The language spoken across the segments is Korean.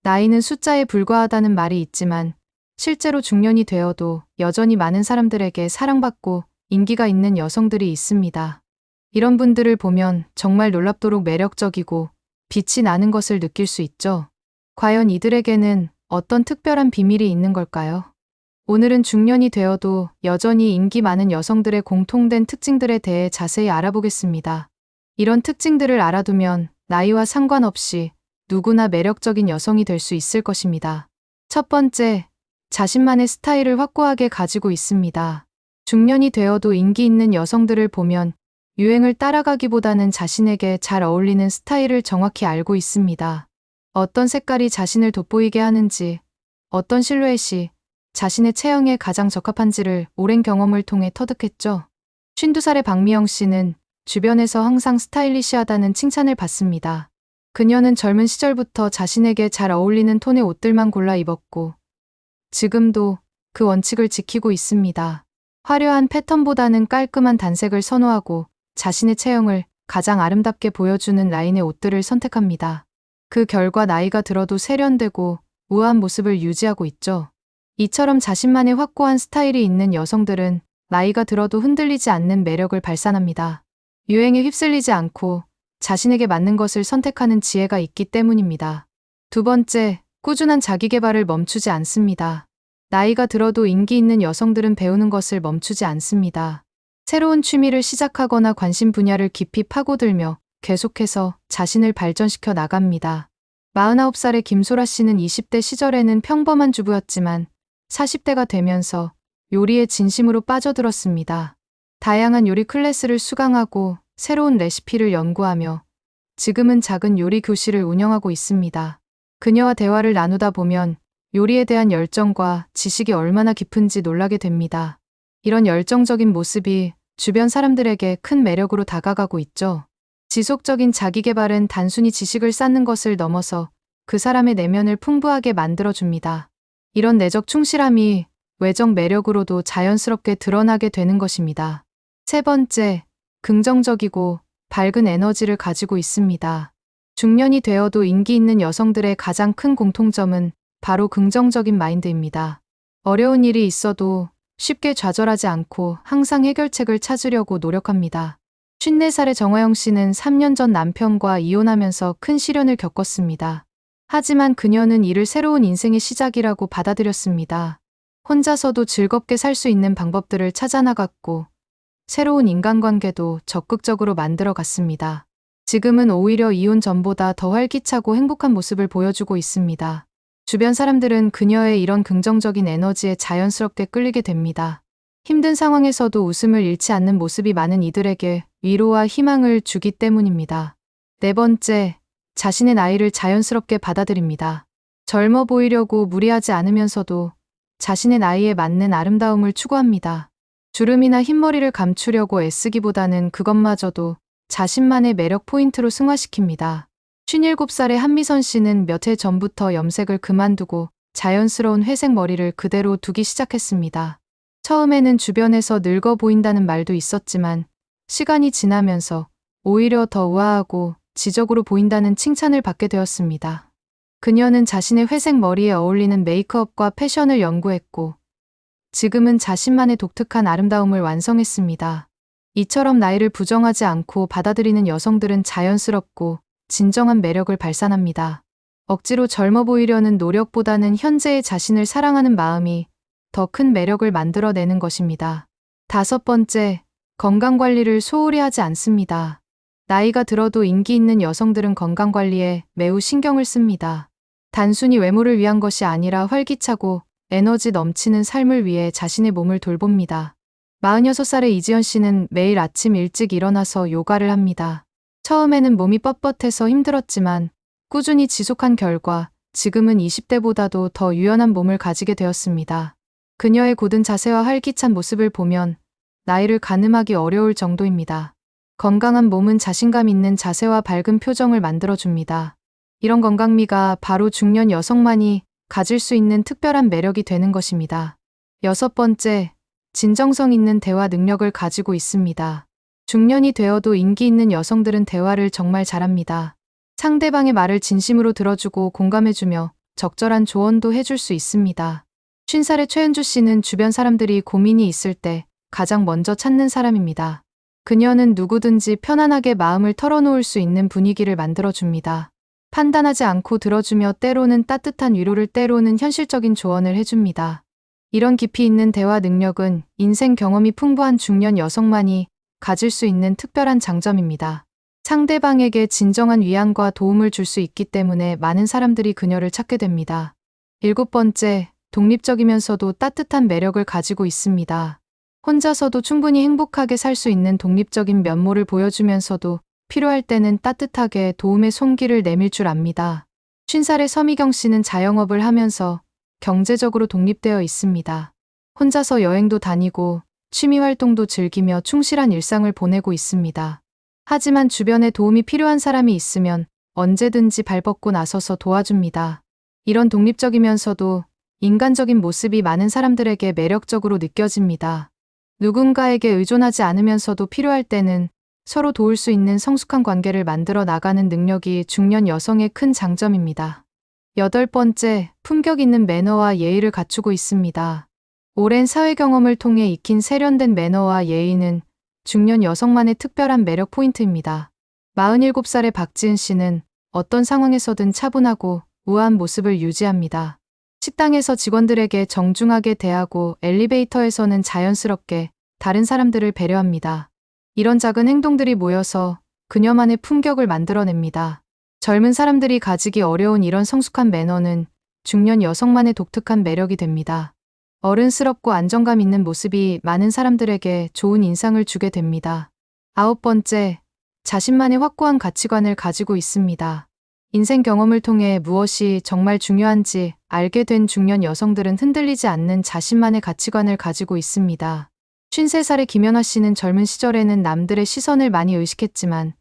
나이는 숫자에 불과하다는 말이 있지만 실제로 중년이 되어도 여전히 많은 사람들에게 사랑받고 인기가 있는 여성들이 있습니다. 이런 분들을 보면 정말 놀랍도록 매력적이고 빛이 나는 것을 느낄 수 있죠. 과연 이들에게는 어떤 특별한 비밀이 있는 걸까요? 오늘은 중년이 되어도 여전히 인기 많은 여성들의 공통된 특징들에 대해 자세히 알아보겠습니다. 이런 특징들을 알아두면 나이와 상관없이 누구나 매력적인 여성이 될 수 있을 것입니다. 첫 번째, 자신만의 스타일을 확고하게 가지고 있습니다. 중년이 되어도 인기 있는 여성들을 보면 유행을 따라가기보다는 자신에게 잘 어울리는 스타일을 정확히 알고 있습니다. 어떤 색깔이 자신을 돋보이게 하는지, 어떤 실루엣이 자신의 체형에 가장 적합한지를 오랜 경험을 통해 터득했죠. 52살의 박미영 씨는 주변에서 항상 스타일리시하다는 칭찬을 받습니다. 그녀는 젊은 시절부터 자신에게 잘 어울리는 톤의 옷들만 골라 입었고 지금도 그 원칙을 지키고 있습니다. 화려한 패턴보다는 깔끔한 단색을 선호하고 자신의 체형을 가장 아름답게 보여주는 라인의 옷들을 선택합니다. 그 결과 나이가 들어도 세련되고 우아한 모습을 유지하고 있죠. 이처럼 자신만의 확고한 스타일이 있는 여성들은 나이가 들어도 흔들리지 않는 매력을 발산합니다. 유행에 휩쓸리지 않고 자신에게 맞는 것을 선택하는 지혜가 있기 때문입니다. 두 번째, 꾸준한 자기계발을 멈추지 않습니다. 나이가 들어도 인기 있는 여성들은 배우는 것을 멈추지 않습니다. 새로운 취미를 시작하거나 관심 분야를 깊이 파고들며 계속해서 자신을 발전시켜 나갑니다. 49살의 김소라 씨는 20대 시절에는 평범한 주부였지만 40대가 되면서 요리에 진심으로 빠져들었습니다. 다양한 요리 클래스를 수강하고 새로운 레시피를 연구하며 지금은 작은 요리 교실을 운영하고 있습니다. 그녀와 대화를 나누다 보면 요리에 대한 열정과 지식이 얼마나 깊은지 놀라게 됩니다. 이런 열정적인 모습이 주변 사람들에게 큰 매력으로 다가가고 있죠. 지속적인 자기계발은 단순히 지식을 쌓는 것을 넘어서 그 사람의 내면을 풍부하게 만들어줍니다. 이런 내적 충실함이 외적 매력으로도 자연스럽게 드러나게 되는 것입니다. 세 번째, 긍정적이고 밝은 에너지를 가지고 있습니다. 중년이 되어도 인기 있는 여성들의 가장 큰 공통점은 바로 긍정적인 마인드입니다. 어려운 일이 있어도 쉽게 좌절하지 않고 항상 해결책을 찾으려고 노력합니다. 54살의 정화영 씨는 3년 전 남편과 이혼하면서 큰 시련을 겪었습니다. 하지만 그녀는 이를 새로운 인생의 시작이라고 받아들였습니다. 혼자서도 즐겁게 살 수 있는 방법들을 찾아나갔고 새로운 인간관계도 적극적으로 만들어 갔습니다. 지금은 오히려 이혼 전보다 더 활기차고 행복한 모습을 보여주고 있습니다. 주변 사람들은 그녀의 이런 긍정적인 에너지에 자연스럽게 끌리게 됩니다. 힘든 상황에서도 웃음을 잃지 않는 모습이 많은 이들에게 위로와 희망을 주기 때문입니다. 네 번째, 자신의 나이를 자연스럽게 받아들입니다. 젊어 보이려고 무리하지 않으면서도 자신의 나이에 맞는 아름다움을 추구합니다. 주름이나 흰머리를 감추려고 애쓰기보다는 그것마저도 자신만의 매력 포인트로 승화시킵니다. 57살의 한미선 씨는 몇 해 전부터 염색을 그만두고 자연스러운 회색 머리를 그대로 두기 시작했습니다. 처음에는 주변에서 늙어 보인다는 말도 있었지만 시간이 지나면서 오히려 더 우아하고 지적으로 보인다는 칭찬을 받게 되었습니다. 그녀는 자신의 회색 머리에 어울리는 메이크업과 패션을 연구했고 지금은 자신만의 독특한 아름다움을 완성했습니다. 이처럼 나이를 부정하지 않고 받아들이는 여성들은 자연스럽고 진정한 매력을 발산합니다. 억지로 젊어 보이려는 노력보다는 현재의 자신을 사랑하는 마음이 더 큰 매력을 만들어내는 것입니다. 다섯 번째, 건강관리를 소홀히 하지 않습니다. 나이가 들어도 인기 있는 여성들은 건강관리에 매우 신경을 씁니다. 단순히 외모를 위한 것이 아니라 활기차고 에너지 넘치는 삶을 위해 자신의 몸을 돌봅니다. 46살의 이지연 씨는 매일 아침 일찍 일어나서 요가를 합니다. 처음에는 몸이 뻣뻣해서 힘들었지만 꾸준히 지속한 결과 지금은 20대보다도 더 유연한 몸을 가지게 되었습니다. 그녀의 곧은 자세와 활기찬 모습을 보면 나이를 가늠하기 어려울 정도입니다. 건강한 몸은 자신감 있는 자세와 밝은 표정을 만들어줍니다. 이런 건강미가 바로 중년 여성만이 가질 수 있는 특별한 매력이 되는 것입니다. 여섯 번째, 진정성 있는 대화 능력을 가지고 있습니다. 중년이 되어도 인기 있는 여성들은 대화를 정말 잘합니다. 상대방의 말을 진심으로 들어주고 공감해주며 적절한 조언도 해줄 수 있습니다. 50살의 최은주 씨는 주변 사람들이 고민이 있을 때 가장 먼저 찾는 사람입니다. 그녀는 누구든지 편안하게 마음을 털어놓을 수 있는 분위기를 만들어줍니다. 판단하지 않고 들어주며 때로는 따뜻한 위로를 때로는 현실적인 조언을 해줍니다. 이런 깊이 있는 대화 능력은 인생 경험이 풍부한 중년 여성만이 가질 수 있는 특별한 장점입니다. 상대방에게 진정한 위안과 도움을 줄 수 있기 때문에 많은 사람들이 그녀를 찾게 됩니다. 7번째, 독립적이면서도 따뜻한 매력을 가지고 있습니다. 혼자서도 충분히 행복하게 살 수 있는 독립적인 면모를 보여주면서도 필요할 때는 따뜻하게 도움의 손길을 내밀 줄 압니다. 50살의 서미경 씨는 자영업을 하면서 경제적으로 독립되어 있습니다. 혼자서 여행도 다니고 취미 활동도 즐기며 충실한 일상을 보내고 있습니다. 하지만 주변에 도움이 필요한 사람이 있으면 언제든지 발벗고 나서서 도와줍니다. 이런 독립적이면서도 인간적인 모습이 많은 사람들에게 매력적으로 느껴집니다. 누군가에게 의존하지 않으면서도 필요할 때는 서로 도울 수 있는 성숙한 관계를 만들어 나가는 능력이 중년 여성의 큰 장점입니다. 8번째, 품격 있는 매너와 예의를 갖추고 있습니다. 오랜 사회 경험을 통해 익힌 세련된 매너와 예의는 중년 여성만의 특별한 매력 포인트입니다. 47살의 박지은 씨는 어떤 상황에서든 차분하고 우아한 모습을 유지합니다. 식당에서 직원들에게 정중하게 대하고 엘리베이터에서는 자연스럽게 다른 사람들을 배려합니다. 이런 작은 행동들이 모여서 그녀만의 품격을 만들어냅니다. 젊은 사람들이 가지기 어려운 이런 성숙한 매너는 중년 여성만의 독특한 매력이 됩니다. 어른스럽고 안정감 있는 모습이 많은 사람들에게 좋은 인상을 주게 됩니다. 9번째, 자신만의 확고한 가치관을 가지고 있습니다. 인생 경험을 통해 무엇이 정말 중요한지 알게 된 중년 여성들은 흔들리지 않는 자신만의 가치관을 가지고 있습니다. 53살의 김연화 씨는 젊은 시절에는 남들의 시선을 많이 의식했지만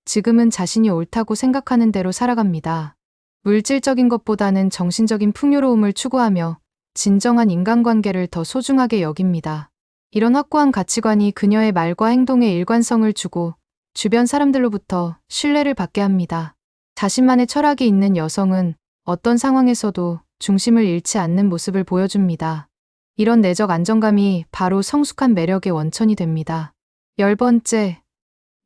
지금은 자신이 옳다고 생각하는 대로 살아갑니다. 물질적인 것보다는 정신적인 풍요로움을 추구하며 진정한 인간관계를 더 소중하게 여깁니다. 이런 확고한 가치관이 그녀의 말과 행동에 일관성을 주고 주변 사람들로부터 신뢰를 받게 합니다. 자신만의 철학이 있는 여성은 어떤 상황에서도 중심을 잃지 않는 모습을 보여줍니다. 이런 내적 안정감이 바로 성숙한 매력의 원천이 됩니다. 10번째,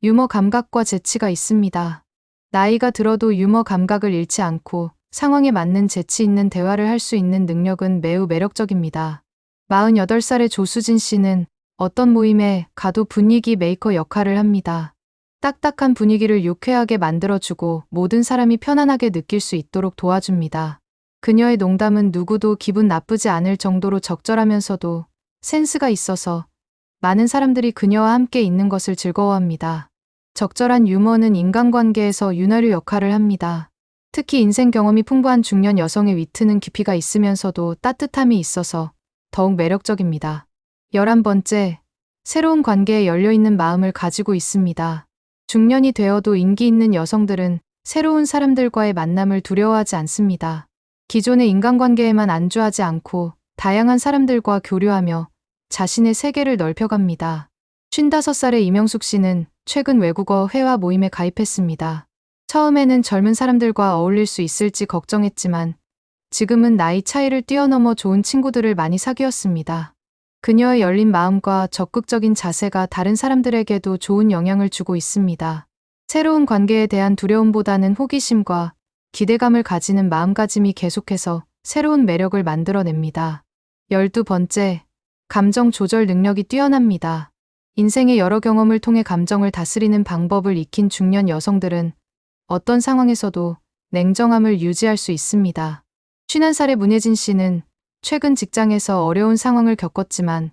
유머 감각과 재치가 있습니다. 나이가 들어도 유머 감각을 잃지 않고 상황에 맞는 재치 있는 대화를 할 수 있는 능력은 매우 매력적입니다. 48살의 조수진 씨는 어떤 모임에 가도 분위기 메이커 역할을 합니다. 딱딱한 분위기를 유쾌하게 만들어주고 모든 사람이 편안하게 느낄 수 있도록 도와줍니다. 그녀의 농담은 누구도 기분 나쁘지 않을 정도로 적절하면서도 센스가 있어서 많은 사람들이 그녀와 함께 있는 것을 즐거워합니다. 적절한 유머는 인간관계에서 윤활유 역할을 합니다. 특히 인생 경험이 풍부한 중년 여성의 위트는 깊이가 있으면서도 따뜻함이 있어서 더욱 매력적입니다. 11번째, 새로운 관계에 열려있는 마음을 가지고 있습니다. 중년이 되어도 인기 있는 여성들은 새로운 사람들과의 만남을 두려워하지 않습니다. 기존의 인간관계에만 안주하지 않고 다양한 사람들과 교류하며 자신의 세계를 넓혀갑니다. 55살의 이명숙 씨는 최근 외국어 회화 모임에 가입했습니다. 처음에는 젊은 사람들과 어울릴 수 있을지 걱정했지만 지금은 나이 차이를 뛰어넘어 좋은 친구들을 많이 사귀었습니다. 그녀의 열린 마음과 적극적인 자세가 다른 사람들에게도 좋은 영향을 주고 있습니다. 새로운 관계에 대한 두려움보다는 호기심과 기대감을 가지는 마음가짐이 계속해서 새로운 매력을 만들어냅니다. 12번째, 감정 조절 능력이 뛰어납니다. 인생의 여러 경험을 통해 감정을 다스리는 방법을 익힌 중년 여성들은 어떤 상황에서도 냉정함을 유지할 수 있습니다. 51살의 문예진 씨는 최근 직장에서 어려운 상황을 겪었지만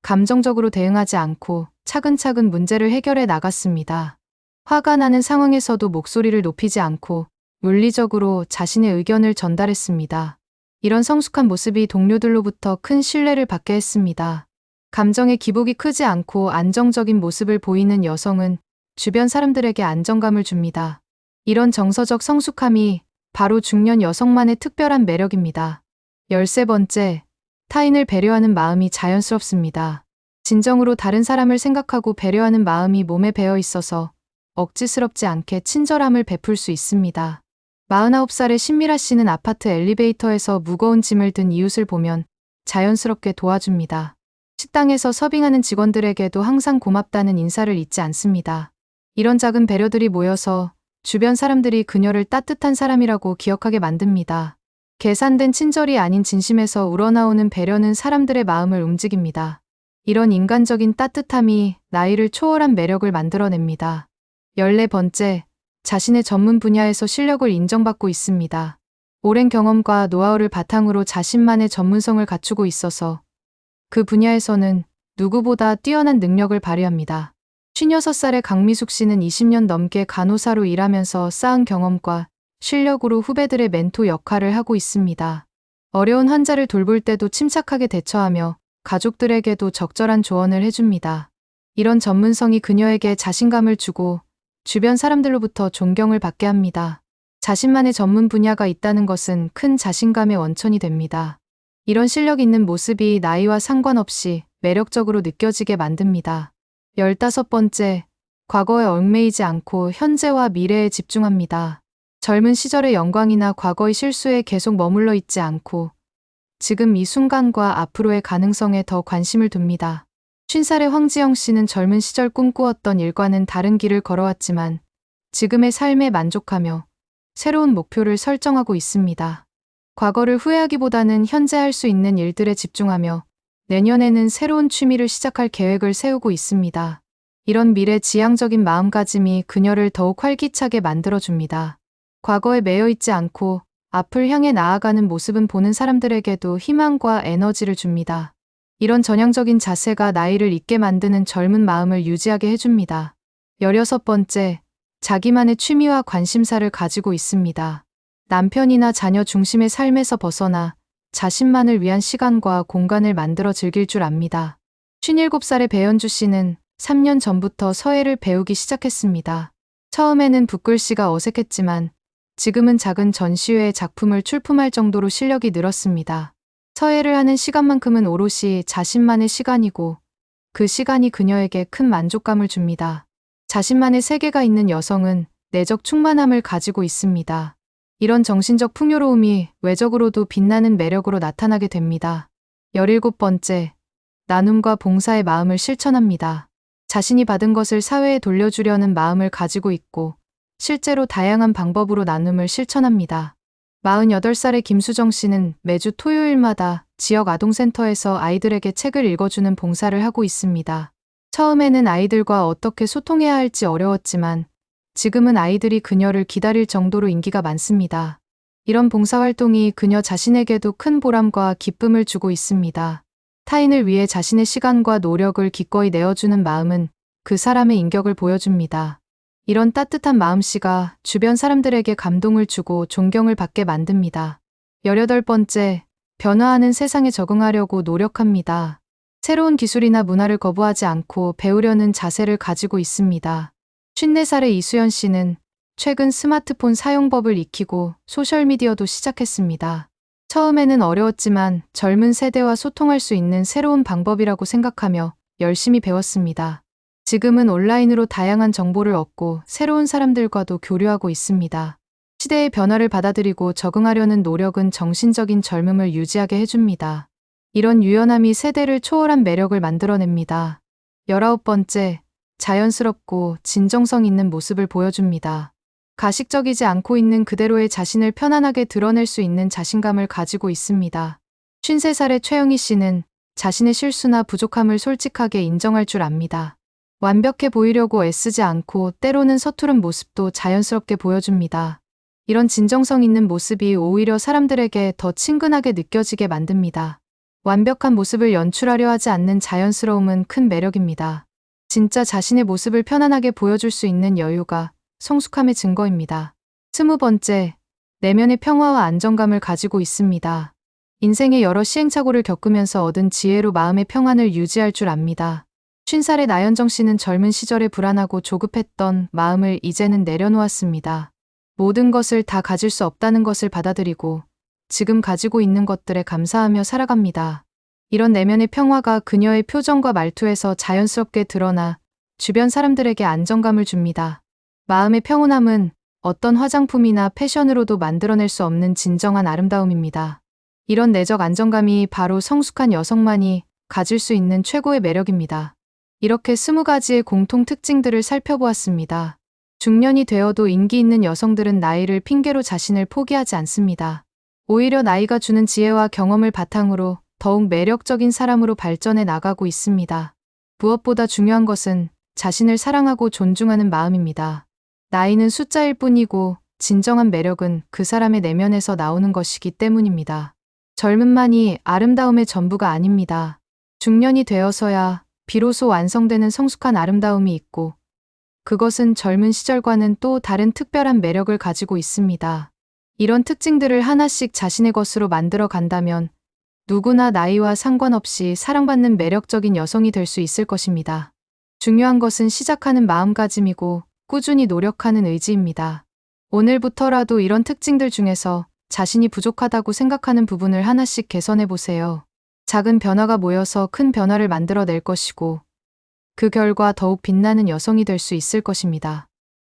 감정적으로 대응하지 않고 차근차근 문제를 해결해 나갔습니다. 화가 나는 상황에서도 목소리를 높이지 않고 물리적으로 자신의 의견을 전달했습니다. 이런 성숙한 모습이 동료들로부터 큰 신뢰를 받게 했습니다. 감정의 기복이 크지 않고 안정적인 모습을 보이는 여성은 주변 사람들에게 안정감을 줍니다. 이런 정서적 성숙함이 바로 중년 여성만의 특별한 매력입니다. 13번째, 타인을 배려하는 마음이 자연스럽습니다. 진정으로 다른 사람을 생각하고 배려하는 마음이 몸에 배어 있어서 억지스럽지 않게 친절함을 베풀 수 있습니다. 49살의 신미라 씨는 아파트 엘리베이터에서 무거운 짐을 든 이웃을 보면 자연스럽게 도와줍니다. 식당에서 서빙하는 직원들에게도 항상 고맙다는 인사를 잊지 않습니다. 이런 작은 배려들이 모여서 주변 사람들이 그녀를 따뜻한 사람이라고 기억하게 만듭니다. 계산된 친절이 아닌 진심에서 우러나오는 배려는 사람들의 마음을 움직입니다. 이런 인간적인 따뜻함이 나이를 초월한 매력을 만들어냅니다. 14번째, 자신의 전문 분야에서 실력을 인정받고 있습니다. 오랜 경험과 노하우를 바탕으로 자신만의 전문성을 갖추고 있어서 그 분야에서는 누구보다 뛰어난 능력을 발휘합니다. 56살의 강미숙 씨는 20년 넘게 간호사로 일하면서 쌓은 경험과 실력으로 후배들의 멘토 역할을 하고 있습니다. 어려운 환자를 돌볼 때도 침착하게 대처하며 가족들에게도 적절한 조언을 해줍니다. 이런 전문성이 그녀에게 자신감을 주고 주변 사람들로부터 존경을 받게 합니다. 자신만의 전문 분야가 있다는 것은 큰 자신감의 원천이 됩니다. 이런 실력 있는 모습이 나이와 상관없이 매력적으로 느껴지게 만듭니다. 15번째, 과거에 얽매이지 않고 현재와 미래에 집중합니다. 젊은 시절의 영광이나 과거의 실수에 계속 머물러 있지 않고 지금 이 순간과 앞으로의 가능성에 더 관심을 둡니다. 50살의 황지영 씨는 젊은 시절 꿈꾸었던 일과는 다른 길을 걸어왔지만 지금의 삶에 만족하며 새로운 목표를 설정하고 있습니다. 과거를 후회하기보다는 현재 할 수 있는 일들에 집중하며 내년에는 새로운 취미를 시작할 계획을 세우고 있습니다. 이런 미래지향적인 마음가짐이 그녀를 더욱 활기차게 만들어줍니다. 과거에 매여 있지 않고 앞을 향해 나아가는 모습은 보는 사람들에게도 희망과 에너지를 줍니다. 이런 전향적인 자세가 나이를 잊게 만드는 젊은 마음을 유지하게 해줍니다. 16번째, 자기만의 취미와 관심사를 가지고 있습니다. 남편이나 자녀 중심의 삶에서 벗어나 자신만을 위한 시간과 공간을 만들어 즐길 줄 압니다. 57살의 배현주 씨는 3년 전부터 서예를 배우기 시작했습니다. 처음에는 붓글씨가 어색했지만 지금은 작은 전시회에 작품을 출품할 정도로 실력이 늘었습니다. 서예를 하는 시간만큼은 오롯이 자신만의 시간이고 그 시간이 그녀에게 큰 만족감을 줍니다. 자신만의 세계가 있는 여성은 내적 충만함을 가지고 있습니다. 이런 정신적 풍요로움이 외적으로도 빛나는 매력으로 나타나게 됩니다. 17번째, 나눔과 봉사의 마음을 실천합니다. 자신이 받은 것을 사회에 돌려주려는 마음을 가지고 있고 실제로 다양한 방법으로 나눔을 실천합니다. 48살의 김수정 씨는 매주 토요일마다 지역 아동센터에서 아이들에게 책을 읽어주는 봉사를 하고 있습니다. 처음에는 아이들과 어떻게 소통해야 할지 어려웠지만 지금은 아이들이 그녀를 기다릴 정도로 인기가 많습니다. 이런 봉사활동이 그녀 자신에게도 큰 보람과 기쁨을 주고 있습니다. 타인을 위해 자신의 시간과 노력을 기꺼이 내어주는 마음은 그 사람의 인격을 보여줍니다. 이런 따뜻한 마음씨가 주변 사람들에게 감동을 주고 존경을 받게 만듭니다. 18번째, 변화하는 세상에 적응하려고 노력합니다. 새로운 기술이나 문화를 거부하지 않고 배우려는 자세를 가지고 있습니다. 54살의 이수연 씨는 최근 스마트폰 사용법을 익히고 소셜미디어도 시작했습니다. 처음에는 어려웠지만 젊은 세대와 소통할 수 있는 새로운 방법이라고 생각하며 열심히 배웠습니다. 지금은 온라인으로 다양한 정보를 얻고 새로운 사람들과도 교류하고 있습니다. 시대의 변화를 받아들이고 적응하려는 노력은 정신적인 젊음을 유지하게 해줍니다. 이런 유연함이 세대를 초월한 매력을 만들어냅니다. 19번째, 자연스럽고 진정성 있는 모습을 보여줍니다. 가식적이지 않고 있는 그대로의 자신을 편안하게 드러낼 수 있는 자신감을 가지고 있습니다. 53살의 최영희 씨는 자신의 실수나 부족함을 솔직하게 인정할 줄 압니다. 완벽해 보이려고 애쓰지 않고 때로는 서투른 모습도 자연스럽게 보여줍니다. 이런 진정성 있는 모습이 오히려 사람들에게 더 친근하게 느껴지게 만듭니다. 완벽한 모습을 연출하려 하지 않는 자연스러움은 큰 매력입니다. 진짜 자신의 모습을 편안하게 보여줄 수 있는 여유가 성숙함의 증거입니다. 20번째, 내면의 평화와 안정감을 가지고 있습니다. 인생의 여러 시행착오를 겪으면서 얻은 지혜로 마음의 평안을 유지할 줄 압니다. 50살의 나연정 씨는 젊은 시절에 불안하고 조급했던 마음을 이제는 내려놓았습니다. 모든 것을 다 가질 수 없다는 것을 받아들이고 지금 가지고 있는 것들에 감사하며 살아갑니다. 이런 내면의 평화가 그녀의 표정과 말투에서 자연스럽게 드러나 주변 사람들에게 안정감을 줍니다. 마음의 평온함은 어떤 화장품이나 패션으로도 만들어낼 수 없는 진정한 아름다움입니다. 이런 내적 안정감이 바로 성숙한 여성만이 가질 수 있는 최고의 매력입니다. 이렇게 20가지의 공통 특징들을 살펴보았습니다. 중년이 되어도 인기 있는 여성들은 나이를 핑계로 자신을 포기하지 않습니다. 오히려 나이가 주는 지혜와 경험을 바탕으로 더욱 매력적인 사람으로 발전해 나가고 있습니다. 무엇보다 중요한 것은 자신을 사랑하고 존중하는 마음입니다. 나이는 숫자일 뿐이고 진정한 매력은 그 사람의 내면에서 나오는 것이기 때문입니다. 젊음만이 아름다움의 전부가 아닙니다. 중년이 되어서야 비로소 완성되는 성숙한 아름다움이 있고 그것은 젊은 시절과는 또 다른 특별한 매력을 가지고 있습니다. 이런 특징들을 하나씩 자신의 것으로 만들어 간다면 누구나 나이와 상관없이 사랑받는 매력적인 여성이 될 수 있을 것입니다. 중요한 것은 시작하는 마음가짐이고 꾸준히 노력하는 의지입니다. 오늘부터라도 이런 특징들 중에서 자신이 부족하다고 생각하는 부분을 하나씩 개선해 보세요. 작은 변화가 모여서 큰 변화를 만들어낼 것이고 그 결과 더욱 빛나는 여성이 될 수 있을 것입니다.